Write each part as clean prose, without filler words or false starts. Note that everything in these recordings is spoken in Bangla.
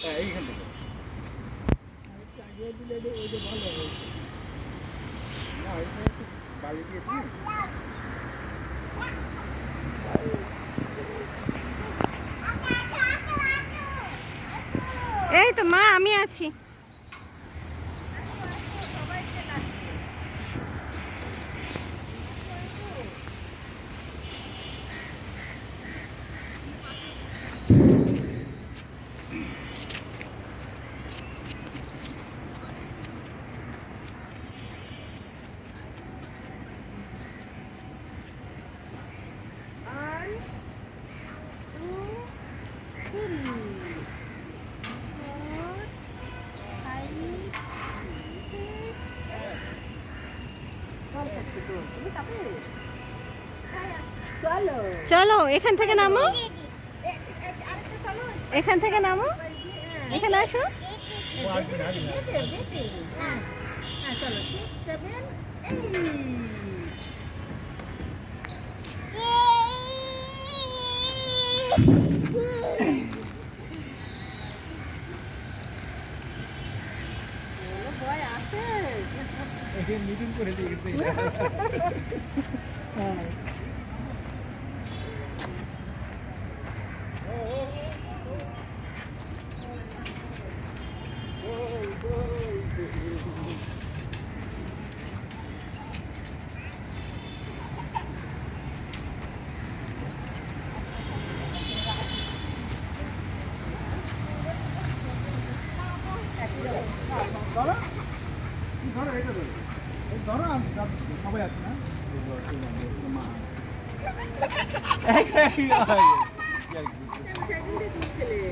এইখান থেকে বালি দিয়ে এই তো মা আমি আছি। চলো এখান থেকে নামো, এখান থেকে নামো, এখানে আসো। মিটিং করে দিয়ে গেছে। ধরো এটা ধরো, ধরো সবাই আছে না,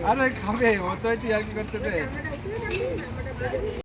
আরে খাবে ও তো আর কি করতে